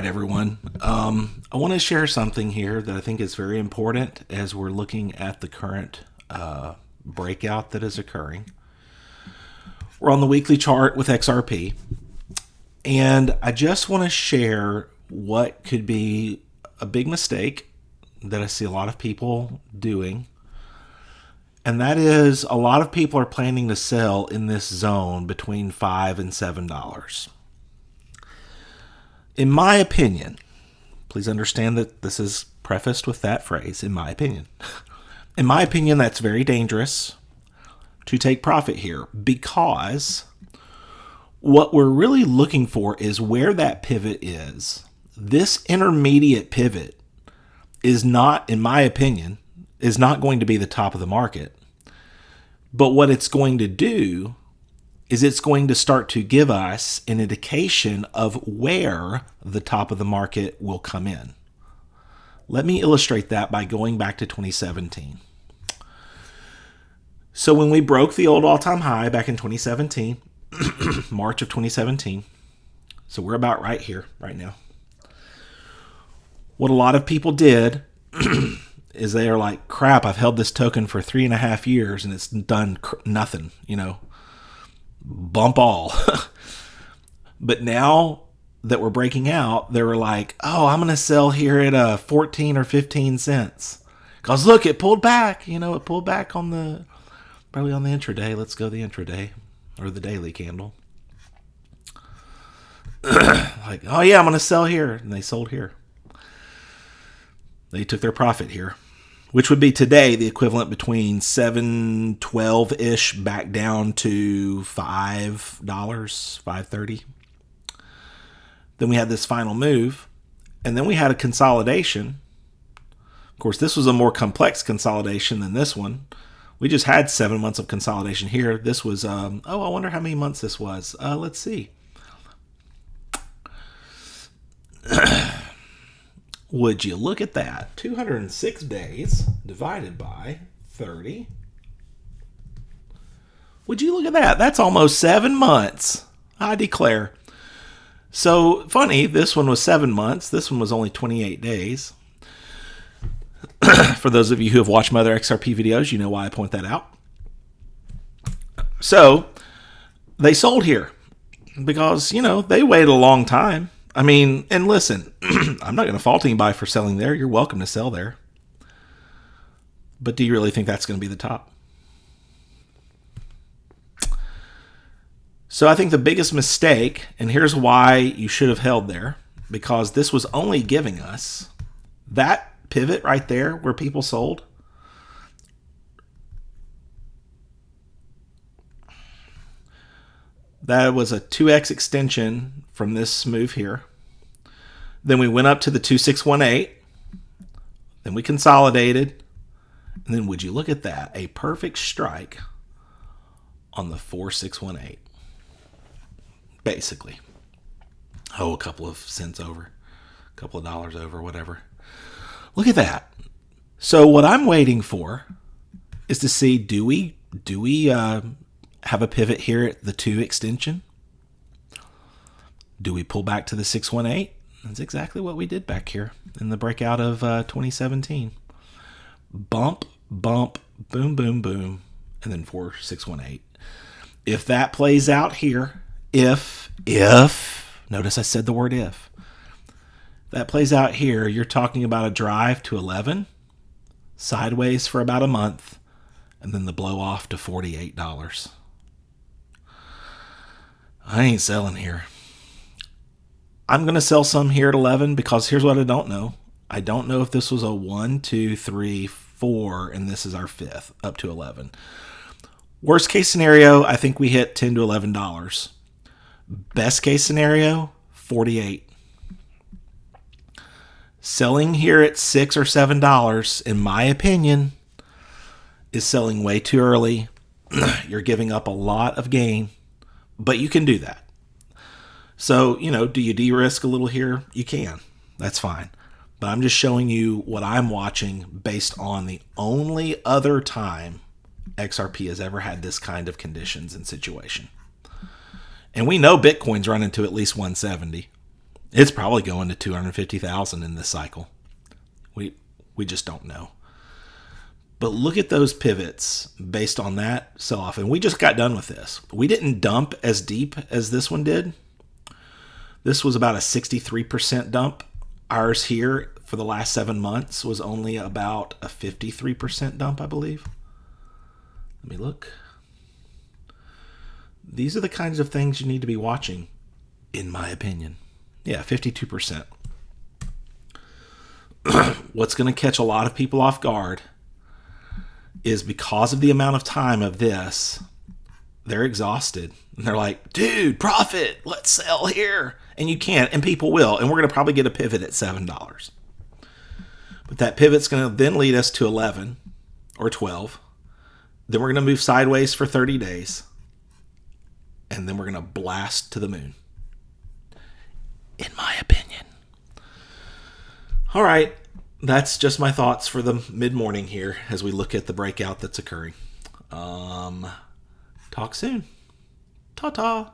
Everyone. I want to share something here that I think is very important as we're looking at the current breakout that is occurring. We're on the weekly chart with XRP, and I just want to share what could be a big mistake that I see a lot of people doing, and that is a lot of people are planning to sell in this zone between $5 and $7. In my opinion, please understand that this is prefaced with that phrase, in my opinion. In my opinion, that's very dangerous to take profit here, because what we're really looking for is where that pivot is. This intermediate pivot is not, in my opinion, is not going to be the top of the market. But what it's going to do is it's going to start to give us an indication of where the top of the market will come in. Let me illustrate that by going back to 2017. So when we broke the old all-time high back in 2017, March of 2017, so we're about right here, right now. What a lot of people did is they are like, crap, I've held this token for 3.5 years and it's done nothing, bump all. But now that we're breaking out, they were like, oh, I'm going to sell here at 14 or 15 cents. Because look, it pulled back. It pulled back probably on the intraday. Let's go the intraday or the daily candle. Like, oh yeah, I'm going to sell here. And they sold here. They took their profit here, which would be today the equivalent between $7.12-ish back down to $5, $5.30. Then we had this final move, and then we had a consolidation. Of course, this was a more complex consolidation than this one. We just had 7 months of consolidation here. This was, I wonder how many months this was. Let's see. Would you look at that? 206 days divided by 30. Would you look at that? That's almost 7 months, I declare. So, funny, this one was 7 months. This one was only 28 days. For those of you who have watched my other XRP videos, you know why I point that out. So, they sold here because, they waited a long time. I mean, and listen, I'm not going to fault anybody for selling there. You're welcome to sell there. But do you really think that's going to be the top? So I think the biggest mistake, and here's why you should have held there, because this was only giving us that pivot right there where people sold. That was a 2x extension from this move here. Then we went up to the 2618. Then we consolidated. And then would you look at that? A perfect strike on the 4618. Basically. A couple of cents over. A couple of dollars over, whatever. Look at that. So what I'm waiting for is to see, do we have a pivot here at the 2 extension? Do we pull back to the 618? That's exactly what we did back here in the breakout of 2017. Bump, bump, boom, boom, boom, and then 4618. If that plays out here, if, notice I said the word if. That plays out here, you're talking about a drive to 11, sideways for about a month, and then the blow off to $48. I ain't selling here. I'm going to sell some here at 11 because here's what I don't know. I don't know if this was a 1, 2, 3, 4, and this is our 5th, up to 11. Worst case scenario, I think we hit $10 to $11. Best case scenario, 48. Selling here at $6 or $7, in my opinion, is selling way too early. You're giving up a lot of gain, but you can do that. So, do you de-risk a little here? You can. That's fine. But I'm just showing you what I'm watching based on the only other time XRP has ever had this kind of conditions and situation. And we know Bitcoin's running to at least 170. It's probably going to 250,000 in this cycle. We just don't know. But look at those pivots based on that sell-off. And we just got done with this. We didn't dump as deep as this one did. This was about a 63% dump. Ours here for the last 7 months was only about a 53% dump, I believe. Let me look. These are the kinds of things you need to be watching, in my opinion. Yeah, 52%. What's going to catch a lot of people off guard is because of the amount of time of this, they're exhausted. And they're like, dude, profit, let's sell here. And you can't, and people will. And we're going to probably get a pivot at $7. But that pivot's going to then lead us to 11 or 12. Then we're going to move sideways for 30 days. And then we're going to blast to the moon. In my opinion. All right. That's just my thoughts for the mid-morning here as we look at the breakout that's occurring. Talk soon. Ta-ta.